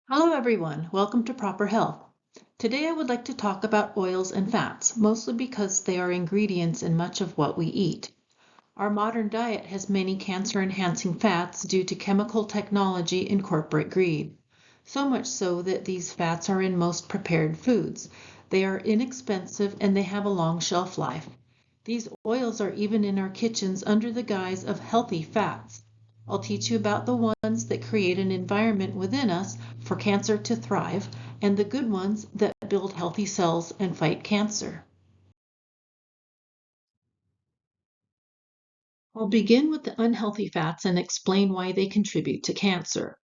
Hello everyone, welcome to Proper Health. Today I would like to talk about oils and fats, mostly because they are ingredients in much of what we eat. Our modern diet has many cancer-enhancing fats due to chemical technology and corporate greed. So much so that these fats are in most prepared foods. They are inexpensive and they have a long shelf life. These oils are even in our kitchens under the guise of healthy fats. I'll teach you about the ones that create an environment within us for cancer to thrive, and the good ones that build healthy cells and fight cancer. I'll begin with the unhealthy fats and explain why they contribute to cancer.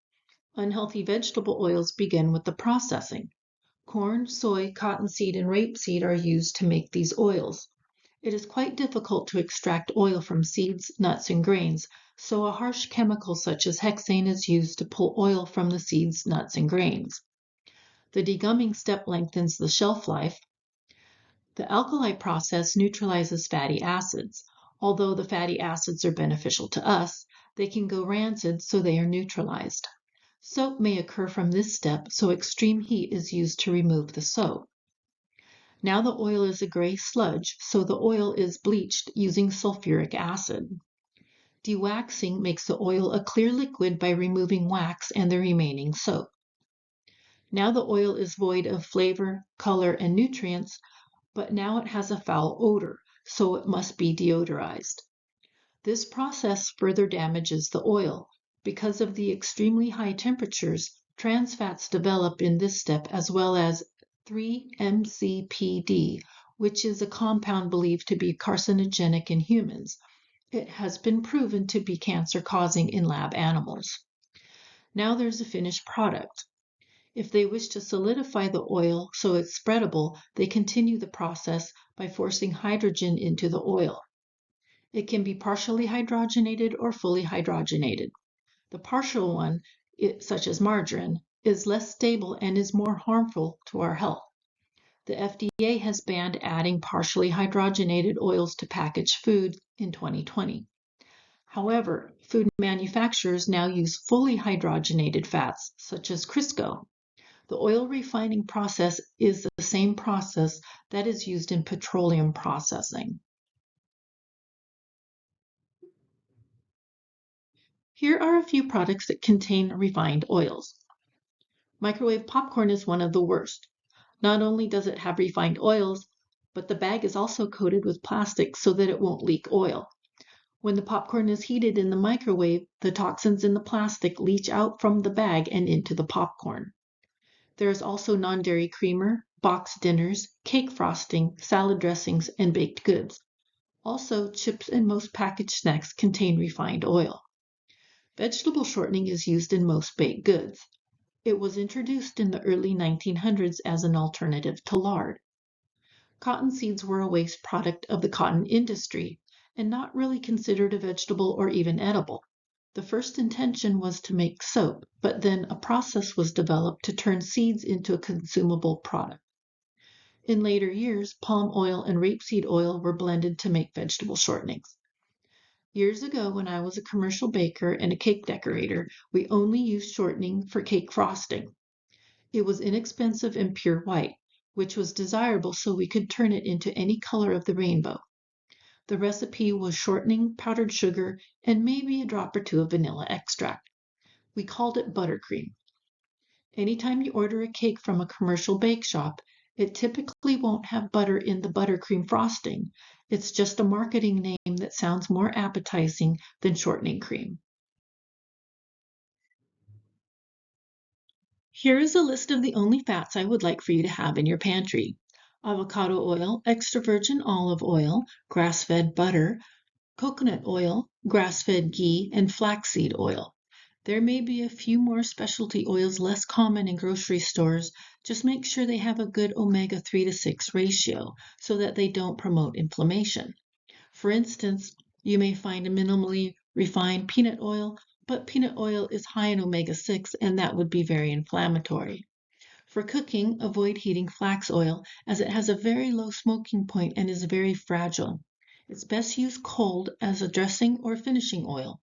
Unhealthy vegetable oils begin with the processing. Corn, soy, cottonseed, and rapeseed are used to make these oils. It is quite difficult to extract oil from seeds, nuts, and grains, so a harsh chemical such as hexane is used to pull oil from the seeds, nuts, and grains. The degumming step lengthens the shelf life. The alkali process neutralizes fatty acids. Although the fatty acids are beneficial to us, they can go rancid, so they are neutralized. Soap may occur from this step, so extreme heat is used to remove the soap. Now the oil is a gray sludge, so the oil is bleached using sulfuric acid. Dewaxing makes the oil a clear liquid by removing wax and the remaining soap. Now the oil is void of flavor, color, and nutrients, but now it has a foul odor, so it must be deodorized. This process further damages the oil. Because of the extremely high temperatures, trans fats develop in this step as well as 3-MCPD, which is a compound believed to be carcinogenic in humans. It has been proven to be cancer-causing in lab animals. Now there's a finished product. If they wish to solidify the oil so it's spreadable, they continue the process by forcing hydrogen into the oil. It can be partially hydrogenated or fully hydrogenated. The partial one, such as margarine, is less stable and is more harmful to our health. The FDA has banned adding partially hydrogenated oils to packaged food in 2020. However, food manufacturers now use fully hydrogenated fats, such as Crisco. The oil refining process is the same process that is used in petroleum processing. Here are a few products that contain refined oils. Microwave popcorn is one of the worst. Not only does it have refined oils, but the bag is also coated with plastic so that it won't leak oil. When the popcorn is heated in the microwave, the toxins in the plastic leach out from the bag and into the popcorn. There is also non-dairy creamer, boxed dinners, cake frosting, salad dressings, and baked goods. Also, chips and most packaged snacks contain refined oil. Vegetable shortening is used in most baked goods. It was introduced in the early 1900s as an alternative to lard. Cotton seeds were a waste product of the cotton industry and not really considered a vegetable or even edible. The first intention was to make soap, but then a process was developed to turn seeds into a consumable product. In later years, palm oil and rapeseed oil were blended to make vegetable shortenings. Years ago, when I was a commercial baker and a cake decorator, we only used shortening for cake frosting. It was inexpensive and pure white, which was desirable so we could turn it into any color of the rainbow. The recipe was shortening, powdered sugar, and maybe a drop or two of vanilla extract. We called it buttercream. Anytime you order a cake from a commercial bake shop, it typically won't have butter in the buttercream frosting. It's just a marketing name that sounds more appetizing than shortening cream. Here is a list of the only fats I would like for you to have in your pantry: avocado oil, extra virgin olive oil, grass-fed butter, coconut oil, grass-fed ghee, and flaxseed oil. There may be a few more specialty oils less common in grocery stores. Just make sure they have a good omega-3 to 6 ratio so that they don't promote inflammation. For instance, you may find a minimally refined peanut oil, but peanut oil is high in omega-6 and that would be very inflammatory. For cooking, avoid heating flax oil as it has a very low smoking point and is very fragile. It's best used cold as a dressing or finishing oil.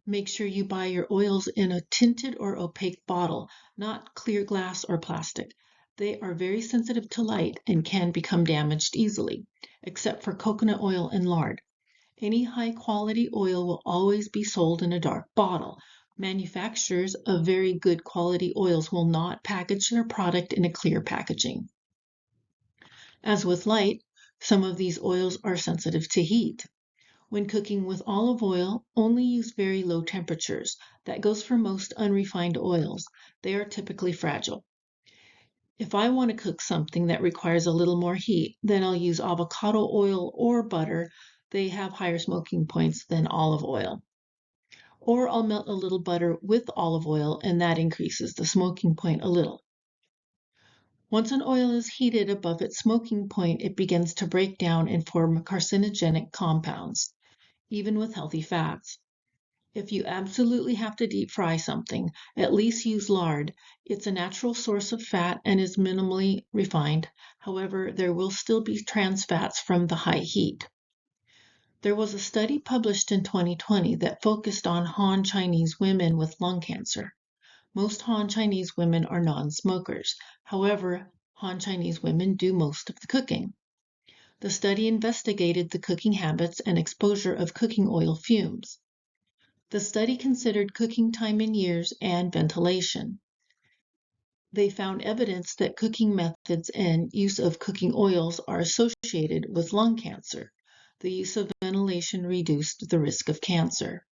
Make sure you buy your oils in a tinted or opaque bottle, not clear glass or plastic. They are very sensitive to light and can become damaged easily, except for coconut oil and lard. Any high-quality oil will always be sold in a dark bottle. Manufacturers of very good quality oils will not package their product in a clear packaging. As with light, some of these oils are sensitive to heat. When cooking with olive oil, only use very low temperatures. That goes for most unrefined oils. They are typically fragile. If I want to cook something that requires a little more heat, then I'll use avocado oil or butter. They have higher smoking points than olive oil. Or I'll melt a little butter with olive oil, and that increases the smoking point a little. Once an oil is heated above its smoking point, it begins to break down and form carcinogenic compounds, even with healthy fats. If you absolutely have to deep fry something, at least use lard. It's a natural source of fat and is minimally refined. However, there will still be trans fats from the high heat. There was a study published in 2020 that focused on Han Chinese women with lung cancer. Most Han Chinese women are non-smokers. However, Han Chinese women do most of the cooking. The study investigated the cooking habits and exposure of cooking oil fumes. The study considered cooking time in years and ventilation. They found evidence that cooking methods and use of cooking oils are associated with lung cancer. The use of ventilation reduced the risk of cancer.